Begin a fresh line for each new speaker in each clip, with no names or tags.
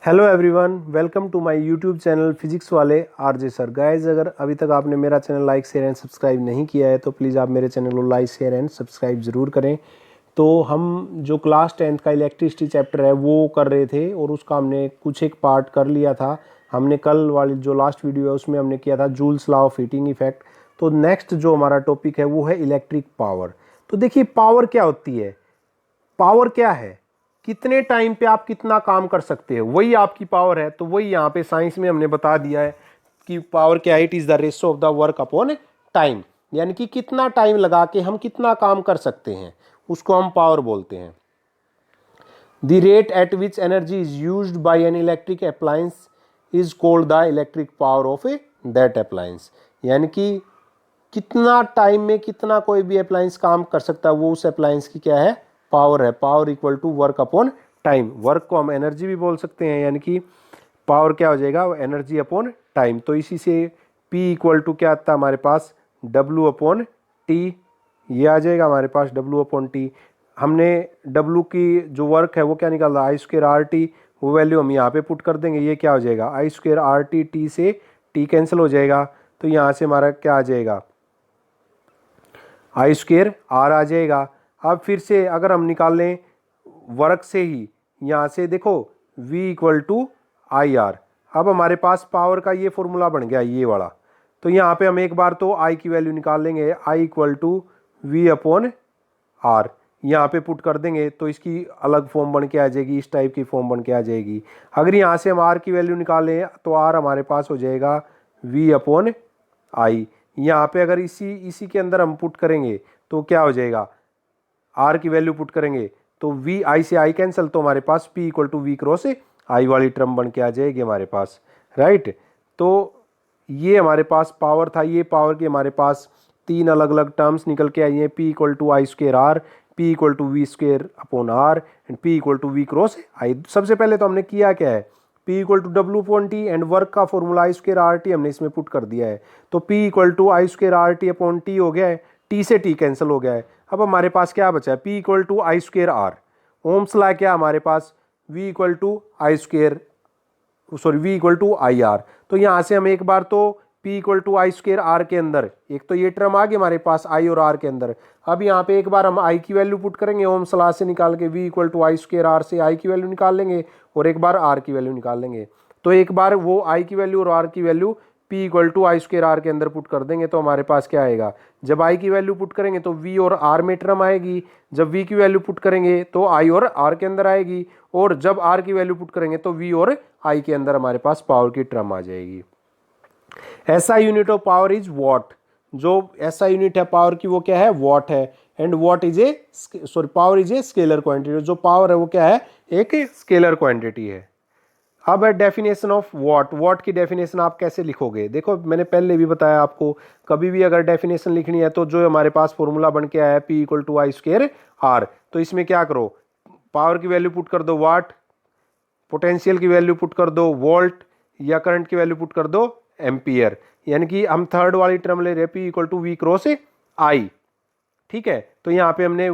Hello everyone, welcome to my YouTube channel physics वाले RJ sir. Guys, अगर अभी तक आपने मेरा channel like share and subscribe नहीं किया है तो प्लीज़ आप मेरे चैनल को लाइक शेयर एंड सब्सक्राइब ज़रूर करें। तो हम जो क्लास 10th का इलेक्ट्रिसिटी चैप्टर है वो कर रहे थे और उसका हमने कुछ एक पार्ट कर लिया था। हमने कल वाली जो लास्ट वीडियो है उसमें हमने किया था joules law of heating effect. तो नेक्स्ट जो हमारा टॉपिक है वो है इलेक्ट्रिक पावर। तो देखिए, पावर क्या होती है, पावर क्या है, कितने टाइम पे आप कितना काम कर सकते हो, वही आपकी पावर है। तो वही यहाँ पे साइंस में हमने बता दिया है कि पावर क्या है, it is the ratio of the work upon time, यानी कि कितना टाइम लगा के हम कितना काम कर सकते हैं उसको हम पावर बोलते हैं। The rate at which energy is used by an electric appliance is called the electric power of A that appliance, यानी कि कितना टाइम में कितना कोई भी अप्लायंस काम कर सकता है वो उस अप्लायंस की क्या है, पावर है। Power equal to work upon time. Work को हम एनर्जी भी बोल सकते हैं, यानी कि पावर क्या हो जाएगा, एनर्जी अपॉन टाइम। तो इसी से P इक्वल टू क्या आता है हमारे पास, W अपॉन टी। ये आ जाएगा हमारे पास W अपॉन टी। हमने W की जो वर्क है वो क्या निकाला, आई स्क्र आर टी। वो वैल्यू हम यहाँ पे पुट कर देंगे, ये क्या हो जाएगा, आई स्क्र आर टी, टी से टी कैंसिल हो जाएगा। तो यहाँ से हमारा क्या आ जाएगा, आई स्क्र आर आ जाएगा। अब फिर से अगर हम निकाल लें वर्क से ही, यहाँ से देखो V equal to I R. अब हमारे पास पावर का ये फॉर्मूला बन गया ये वाला। तो यहाँ पे हम एक बार तो I की वैल्यू निकाल लेंगे, I equal to V upon R. यहाँ पे पुट कर देंगे तो इसकी अलग फॉर्म बन के आ जाएगी, इस टाइप की फॉर्म बन के आ जाएगी। अगर यहाँ से हम R की वैल्यू निकालें तो R हमारे पास हो जाएगा V अपॉन आई। यहाँ पे अगर इसी के अंदर हम पुट करेंगे तो क्या हो जाएगा, आर की वैल्यू पुट करेंगे तो वी आई से आई कैंसिल, तो हमारे पास P equal to V cross I वाली टर्म बन के आ जाएगी हमारे पास, राइट। तो ये हमारे पास पावर था। ये पावर के हमारे पास तीन अलग अलग टर्म्स निकल के आई हैं, P equal to I square R, P equal to V square upon R and P equal to V cross I. सबसे पहले तो हमने किया क्या है, P equal to W upon T and work का formula I square R T हमने इसमें पुट कर दिया है। तो P equal to I square R T upon T हो गया है, टी से टी कैंसिल हो गया है। अब हमारे पास क्या बचा है, P equal to I square R. Ohm's law क्या हमारे पास, V equal to I square, sorry V equal to I R. तो यहाँ से हम एक बार तो P equal to I square R के अंदर एक तो ये टर्म आ गई हमारे पास I और R के अंदर। अब यहाँ पे एक बार हम I की वैल्यू पुट करेंगे, ओम्स लॉ से निकाल के V equal to I square R से I की वैल्यू निकाल लेंगे और एक बार R की वैल्यू निकाल लेंगे। तो एक बार वो I की वैल्यू और R की value P equal to I square R के अंदर पुट कर देंगे तो हमारे पास क्या आएगा, जब I की वैल्यू पुट करेंगे तो V और R में टर्म आएगी, जब V की वैल्यू पुट करेंगे तो I और R के अंदर आएगी, और जब R की वैल्यू पुट करेंगे तो V और I के अंदर हमारे पास पावर की टर्म आ जाएगी। ऐसा unit of power is what. जो ऐसा यूनिट है पावर की वो क्या है, वॉट है। And what is a, sorry, power is a scalar quantity. जो पावर है वो क्या है, एक स्केलर क्वांटिटी है। अब है डेफिनेशन ऑफ वॉट। वॉट की डेफिनेशन आप कैसे लिखोगे, देखो मैंने पहले भी बताया आपको, कभी भी अगर डेफिनेशन लिखनी है तो जो हमारे पास फॉर्मूला बन के आया है P equal to I square R, तो इसमें क्या करो, पावर की वैल्यू पुट कर दो वाट, पोटेंशियल की वैल्यू पुट कर दो वोल्ट, या करंट की वैल्यू पुट कर दो एम्पियर। यानी कि हम थर्ड वाली टर्म ले रहे हैं P equal to V cross I, ठीक है। तो यहाँ पे हमने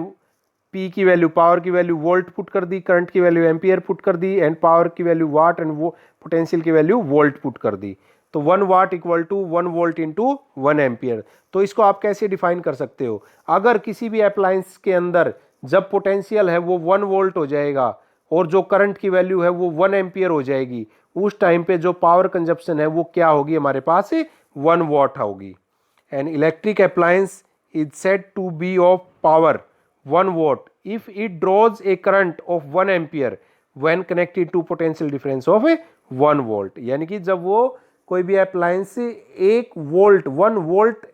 P की वैल्यू, पावर की वैल्यू वोल्ट पुट कर दी, करंट की वैल्यू एम्पियर पुट कर दी, एंड पावर की वैल्यू वाट एंड वो पोटेंशियल की वैल्यू वोल्ट पुट कर दी। तो 1 watt equal to 1 volt into 1 ampere. तो इसको आप कैसे डिफाइन कर सकते हो, अगर किसी भी अप्लायंस के अंदर जब पोटेंशियल है वो 1 वोल्ट हो जाएगा और जो करंट की वैल्यू है वो 1 एम्पियर हो जाएगी, उस टाइम पे जो पावर कंजप्शन है वो क्या होगी हमारे पास, 1 वॉट होगी। An electric appliance is said to be of power 1 watt if it draws a current of 1 ampere when connected to potential difference of 1 volt। यानी कि जब वो कोई भी अप्लायंस 1 वोल्ट 1 वोल्ट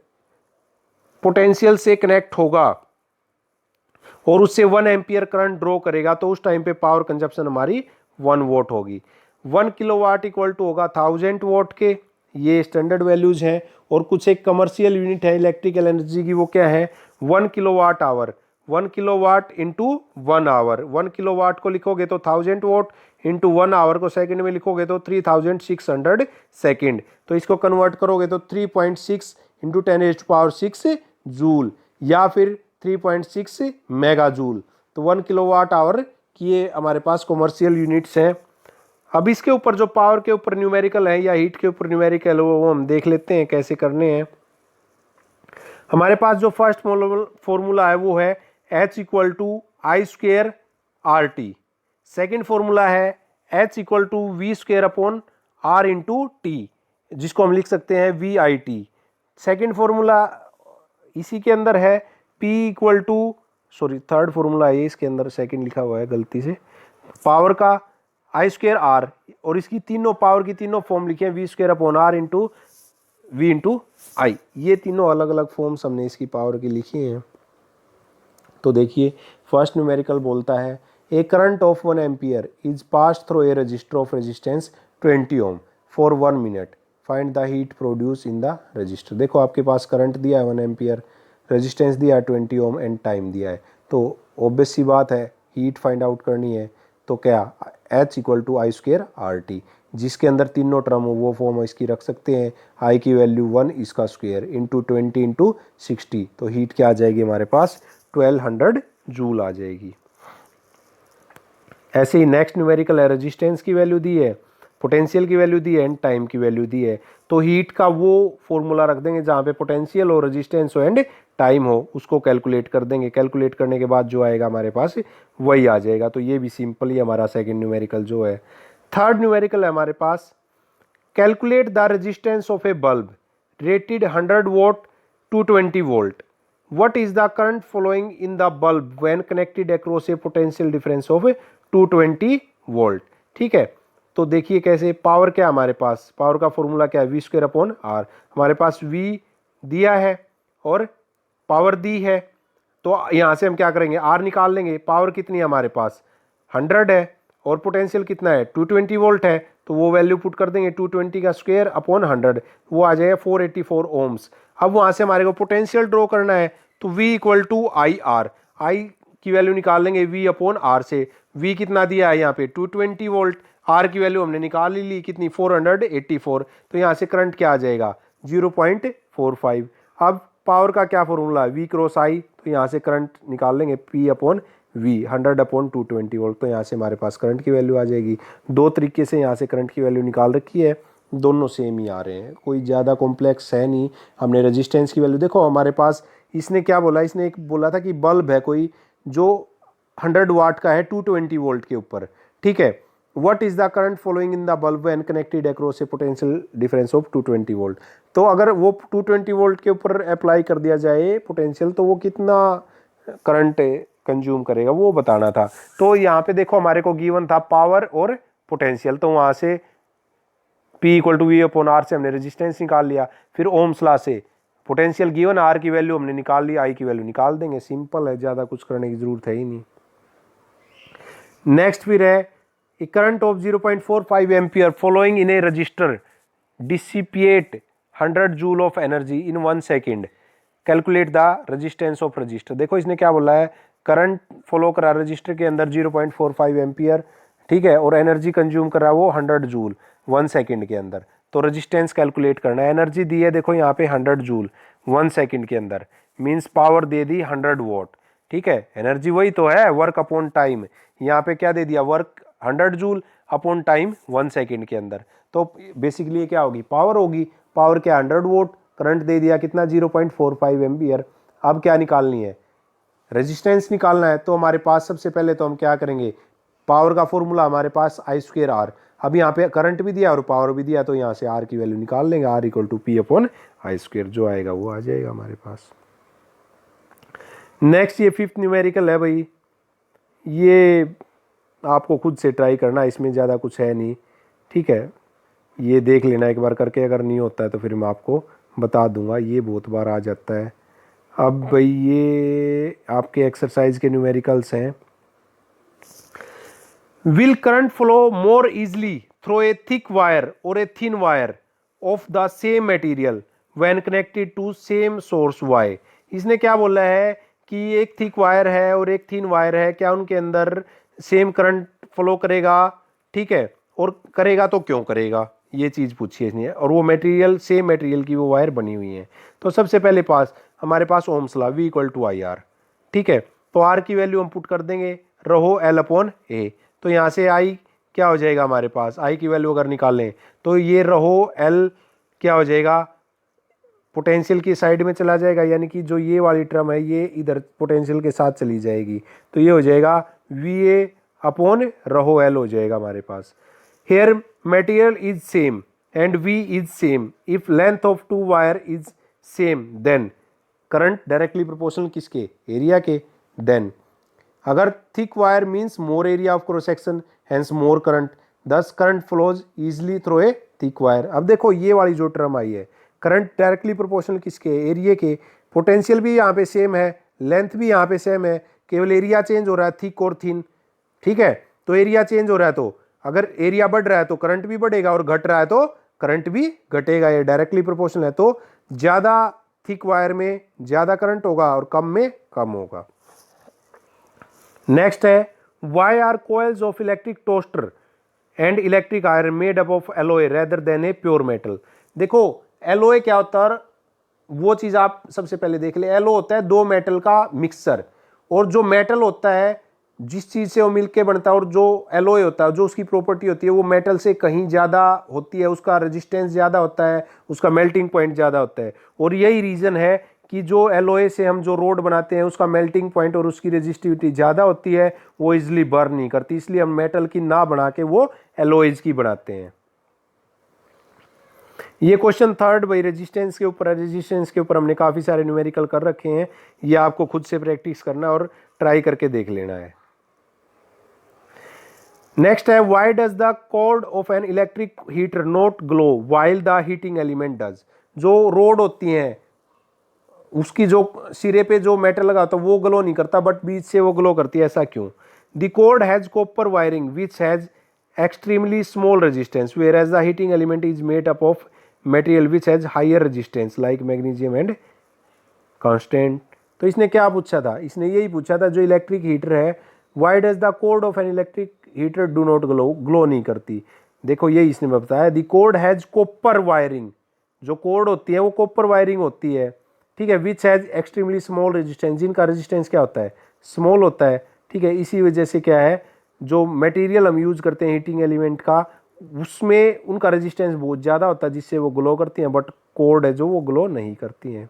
पोटेंशियल से कनेक्ट होगा और उससे 1 एम्पियर करंट ड्रॉ करेगा तो उस टाइम पे पावर कंजप्शन हमारी 1 वोट होगी। 1 किलोवाट इक्वल टू होगा 1000 वोट के, ये स्टैंडर्ड वैल्यूज हैं। और कुछ एक कमर्शियल यूनिट है इलेक्ट्रिकल एनर्जी की, वो क्या है, 1 kilowatt hour. 1 kilowatt into 1 hour, 1 kilowatt को लिखोगे तो 1000 वोट, इंटू 1 आवर को सेकंड में लिखोगे तो 3600 सेकंड। तो इसको कन्वर्ट करोगे तो 3.6 इंटू 10⁶ जूल, या फिर 3.6 मेगा जूल। तो 1 किलोवाट आवर की ये हमारे पास कमर्शियल यूनिट्स हैं। अब इसके ऊपर जो पावर के ऊपर न्यूमेरिकल है या हीट के ऊपर न्यूमेरिकल वो हम देख लेते हैं कैसे करने हैं। हमारे पास जो फर्स्ट फॉर्मूला है वो है H equal to I square R T. Second formula है H equal to V square upon R into T, जिसको हम लिख सकते हैं V I T. Second formula इसी के अंदर है P equal to, sorry third formula है इसके अंदर, सेकेंड लिखा हुआ है गलती से, पावर का आई स्क्वेयर आर, और इसकी तीनों पावर की तीनों फॉर्म लिखे हैं V square upon R into V into I. ये तीनों अलग अलग फॉर्म्स हमने इसकी पावर की लिखी हैं। तो देखिए फर्स्ट न्यूमेरिकल बोलता है a current of 1 ampere is pass through a resistor of resistance 20 ohm for 1 minute, find the heat produce in the resistor. देखो आपके पास करंट दिया है 1 एम्पियर, रेजिस्टेंस दिया है 20 ओम एंड टाइम दिया है, तो ऑब्वियस सी बात है हीट फाइंड आउट करनी है। तो क्या H equal to I square R T, जिसके अंदर तीनों टर्म हो वो फॉर्म इसकी रख सकते हैं। आई की वैल्यू 1 इसका स्क्वायर इंटू 20 इंटू 60, तो हीट क्या आ जाएगी हमारे पास 1200 जूल आ जाएगी। ऐसे ही नेक्स्ट न्यूमेरिकल है, रेजिस्टेंस की वैल्यू दी है, पोटेंशियल की वैल्यू दी है एंड टाइम की वैल्यू दी है। तो हीट का वो फॉर्मूला रख देंगे जहाँ पे पोटेंशियल हो, रेजिस्टेंस हो एंड टाइम हो, उसको कैलकुलेट कर देंगे। कैलकुलेट करने के बाद जो आएगा हमारे पास वही आ जाएगा। तो ये भी सिंपल ही हमारा सेकेंड न्यूमेरिकल जो है। थर्ड न्यूमेरिकल है हमारे पास, calculate the resistance of a bulb rated 100 volt 220 volt, what is the current flowing in the bulb when connected across a potential difference of 220 volt. ठीक है, तो देखिए कैसे, पावर क्या हमारे पास, पावर का फॉर्मूला क्या है वी स्क्वायर अपॉन आर। हमारे पास वी दिया है और पावर दी है, तो यहाँ से हम क्या करेंगे आर निकाल लेंगे। पावर कितनी है हमारे पास 100 है और पोटेंशियल कितना है 220 वोल्ट है, तो वो वैल्यू पुट कर देंगे 220 का स्क्वायर अपॉन 100, वो आ जाएगा 484 ओम्स। अब वहाँ से हमारे को पोटेंशियल ड्रॉ करना है, तो V equal to I R, I की वैल्यू निकाल लेंगे V अपॉन आर से। V कितना दिया है यहाँ पे 220 वोल्ट, आर की वैल्यू हमने निकाल ही ली कितनी 484, तो यहाँ से करंट क्या आ जाएगा 0.45। अब पावर का क्या फॉर्मूला है V क्रॉस I, तो यहाँ से करंट निकाल लेंगे P upon V 100 upon 220 volt, तो यहाँ से हमारे पास करंट की वैल्यू आ जाएगी। दो तरीके से यहाँ से करंट की वैल्यू निकाल रखी है, दोनों सेम ही आ रहे हैं, कोई ज़्यादा कॉम्प्लेक्स है नहीं। हमने रेजिस्टेंस की वैल्यू देखो हमारे पास, इसने क्या बोला, इसने एक बोला था कि बल्ब है कोई जो 100 वाट का है 220 वोल्ट के ऊपर। ठीक है, what is the current following in the bulb when connected across A potential difference of 220 volt. तो अगर वो 220 वोल्ट के ऊपर अप्लाई कर दिया जाए पोटेंशियल, तो वो कितना करंट कंज्यूम करेगा वो बताना था। तो यहाँ पे देखो हमारे को गिवन था पावर और पोटेंशियल, तो वहाँ से P equal to V upon R से हमने रेजिस्टेंस निकाल लिया, फिर ओम्स लॉ से पोटेंशियल गिवन, आर की वैल्यू हमने निकाल ली, आई की वैल्यू निकाल देंगे। सिंपल है, ज़्यादा कुछ करने की जरूरत है ही नहीं। नेक्स्ट फिर है a current of 0.45 ampere flowing in a resistor dissipate 100 joule of energy in 1 second, calculate the resistance of resistor. देखो इसने क्या बोला है, करंट फॉलो करा रजिस्टर के अंदर 0.45 एम्पियर, ठीक है, और एनर्जी कंज्यूम कर रहा है वो 100 जूल 1 सेकेंड के अंदर। तो रेजिस्टेंस कैलकुलेट करना है, एनर्जी दी है देखो यहाँ पे 100 जूल 1 सेकेंड के अंदर, means power they the 100 what. ठीक है, एनर्जी वही तो है, वर्क अपॉन टाइम, यहाँ पे क्या दे दिया work 100 joule upon time 1 second के अंदर। तो बेसिकली ये क्या होगी पावर होगी, पावर क्या 100 वोट, करंट दे दिया कितना 0.45 एम्पियर। अब क्या निकालनी है, रेजिस्टेंस निकालना है। तो हमारे पास सबसे पहले तो हम क्या करेंगे, पावर का फॉर्मूला हमारे पास आई स्क्वेयर आर, अब यहाँ पे करंट भी दिया और पावर भी दिया, तो यहाँ से आर की वैल्यू निकाल लेंगे, R equal to P upon I square, जो आएगा वो आ जाएगा हमारे पास। नेक्स्ट ये फिफ्थ न्यूमेरिकल है भाई, ये आपको खुद से ट्राई करना, इसमें ज़्यादा कुछ है नहीं। ठीक है, ये देख लेना एक बार करके, अगर नहीं होता है तो फिर मैं आपको बता दूंगा, ये बहुत बार आ जाता है। अब भाई ये आपके एक्सरसाइज के न्यूमेरिकल्स हैं। Will current flow more easily through a thick wire और a thin wire of the same material when connected to same source why. इसने क्या बोला है कि एक थिक वायर है और एक थिन वायर है, क्या उनके अंदर सेम करंट फ्लो करेगा। ठीक है, और करेगा तो क्यों करेगा, ये चीज़ पूछी है इसने, और वो मटेरियल सेम मटेरियल की वो वायर बनी हुई है। तो सबसे पहले पास हमारे पास Ohm's law V equal to I R. ठीक है, तो R की वैल्यू हम पुट कर देंगे, रहो L अपॉन ए, तो यहाँ से I क्या हो जाएगा हमारे पास, आई की वैल्यू अगर निकालें तो ये रहो एल क्या हो जाएगा, पोटेंशियल की साइड में चला जाएगा, यानी कि जो ये वाली टर्म है ये इधर पोटेंशियल के साथ चली जाएगी, तो ये हो जाएगा V A upon rho L हो जाएगा हमारे पास। Here material is same and V is same if length of two wire is same then current directly proportional किसके, एरिया के। देन अगर thick wire means more area of cross section hence more current, thus current flows easily through a thick wire. अब देखो ये वाली जो term आई है, करंट डायरेक्टली प्रोपोर्शनल किसके, एरिया के। पोटेंशियल भी यहाँ पे सेम है, लेंथ भी यहाँ पे सेम है, केवल एरिया चेंज हो रहा है थिक और थिन, ठीक है। तो एरिया चेंज हो रहा है तो अगर एरिया बढ़ रहा है तो करंट भी बढ़ेगा और घट रहा है तो करंट भी घटेगा, ये डायरेक्टली प्रोपोर्शनल है। तो ज्यादा थिक वायर में ज्यादा करंट होगा और कम में कम होगा। नेक्स्ट है why are coils of electric toaster and electric iron made up of alloy rather than a pure metal. देखो एलोए क्या होता है, वो चीज आप सबसे पहले देख ले। एलो होता है दो मेटल का मिक्सचर, और जो मेटल होता है जिस चीज से वो मिलके बनता है, और जो एलोए होता है जो उसकी प्रॉपर्टी होती है वो मेटल से कहीं ज्यादा होती है, उसका रेजिस्टेंस ज्यादा होता है, उसका मेल्टिंग पॉइंट ज्यादा होता है। और यही रीजन है कि जो एलोए से हम जो रोड बनाते हैं उसका मेल्टिंग पॉइंट और उसकी रेजिस्टिविटी ज़्यादा होती है, वो इजिली बर्न नहीं करती, इसलिए हम मेटल की ना बना के वो एलोइज की बनाते हैं। ये क्वेश्चन थर्ड भाई रेजिस्टेंस के ऊपर है। रेजिस्टेंस के ऊपर हमने काफ़ी सारे न्यूमेरिकल कर रखे हैं, ये आपको खुद से प्रैक्टिस करना और ट्राई करके देख लेना है। नेक्स्ट है why does the cord of an electric heater not glow while the heating element does. जो रोड होती हैं उसकी जो सिरे पे जो मेटल लगा होता है वो ग्लो नहीं करता, बट बीच से वो ग्लो करती है, ऐसा क्यों। The cord has copper wiring which has extremely small resistance whereas the heating element is made up of material which has higher resistance like magnesium and constant. तो इसने क्या पूछा था, इसने यही पूछा था जो इलेक्ट्रिक हीटर है why does the cord of an electric heater do not glow, glow नहीं करती। देखो यही इसने बताया, the cord has copper wiring, जो कोर्ड होती है वो कॉपर वायरिंग होती है, ठीक है। Which has extremely small resistance, जिनका रेजिस्टेंस क्या होता है, स्मॉल होता है, ठीक है। इसी वजह से क्या है, जो मटेरियल हम यूज करते हैं हीटिंग एलिमेंट का उसमें उनका रेजिस्टेंस बहुत ज़्यादा होता है जिससे वो ग्लो करती हैं, बट कोर्ड है जो वो ग्लो नहीं करती हैं।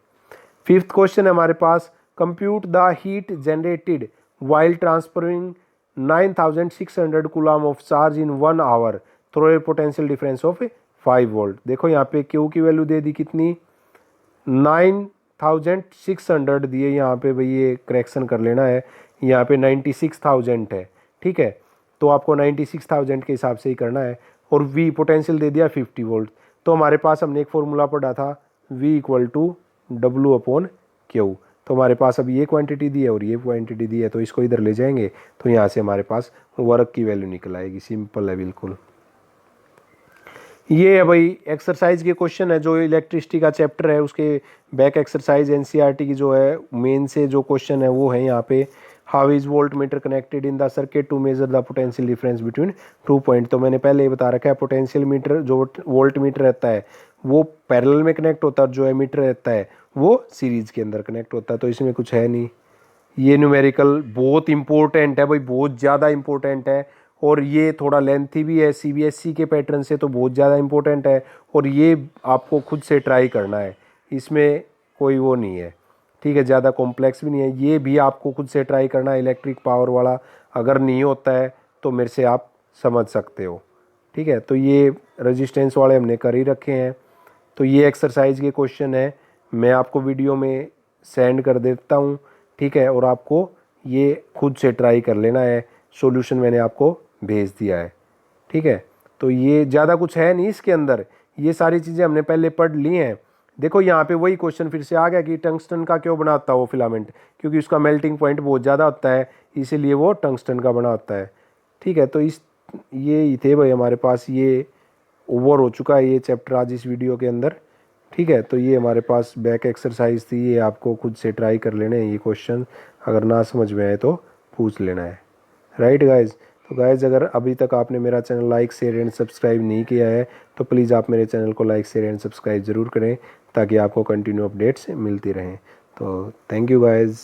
फिफ्थ क्वेश्चन है हमारे पास, compute the heat generated while transferring 9600 coulomb of charge in 1 hour through a potential difference of 5 volt. देखो यहाँ पे क्यू की वैल्यू दे दी कितनी, 9600 दिए, यहाँ पे भाई ये करेक्शन कर लेना है, यहाँ पे 96,000 है, ठीक है। तो आपको 96,000 के हिसाब से ही करना है, और V पोटेंशियल दे दिया 50 वोल्ट। तो हमारे पास हमने एक फॉर्मूला पढ़ा था V इक्वल टू W/Q। तो हमारे पास अब ये क्वांटिटी दी है और ये क्वांटिटी दी है, तो इसको इधर ले जाएंगे तो यहाँ से हमारे पास वर्क की वैल्यू निकल आएगी, सिंपल है बिल्कुल। ये है भाई एक्सरसाइज के क्वेश्चन है, जो इलेक्ट्रिसिटी का चैप्टर है उसके बैक एक्सरसाइज एनसीईआरटी की जो है मेन से जो क्वेश्चन है वो है यहाँ पे, how is voltmeter connected in the circuit to measure the potential difference between 2 point. तो मैंने पहले ही बता रखा है, पोटेंशियल मीटर जो वोल्ट मीटर रहता है वो पैरेलल में कनेक्ट होता है, और जो एमीटर रहता है वो सीरीज के अंदर कनेक्ट होता है, तो इसमें कुछ है नहीं। ये न्यूमेरिकल बहुत इंपॉर्टेंट है भाई, बहुत ज़्यादा इंपॉर्टेंट है, और ये थोड़ा लेंथी भी है, सीबीएसई के पैटर्न से तो बहुत ज़्यादा इंपॉर्टेंट है, और ये आपको खुद से ट्राई करना है, इसमें कोई वो नहीं है, ठीक है, ज़्यादा कॉम्प्लेक्स भी नहीं है, ये भी आपको खुद से ट्राई करना है। इलेक्ट्रिक पावर वाला अगर नहीं होता है तो मेरे से आप समझ सकते हो, ठीक है। तो ये रेजिस्टेंस वाले हमने कर ही रखे हैं। तो ये एक्सरसाइज के क्वेश्चन है, मैं आपको वीडियो में सेंड कर देता हूँ, ठीक है, और आपको ये खुद से ट्राई कर लेना है, सॉल्यूशन मैंने आपको भेज दिया है, ठीक है। तो ये ज़्यादा कुछ है नहीं इसके अंदर, ये सारी चीज़ें हमने पहले पढ़ ली हैं। देखो यहाँ पे वही क्वेश्चन फिर से आ गया कि टंगस्टन का क्यों बना होता है वो फिलामेंट, क्योंकि उसका मेल्टिंग पॉइंट बहुत ज़्यादा होता है, इसीलिए वो टंगस्टन का बना होता है, ठीक है। तो ये ही थे भाई हमारे पास, ये ओवर हो चुका है ये चैप्टर आज इस वीडियो के अंदर, ठीक है। तो ये हमारे पास बैक एक्सरसाइज थी, ये आपको खुद से ट्राई कर लेने हैं ये क्वेश्चन, अगर ना समझ में आए तो पूछ लेना है, राइट गाइज। तो गाइज अगर अभी तक आपने मेरा channel like share and subscribe नहीं किया है तो प्लीज़ आप मेरे चैनल को लाइक शेयर एंड सब्सक्राइब ज़रूर करें, ताकि आपको कंटिन्यू अपडेट्स मिलती रहें। तो थैंक यू गाइज।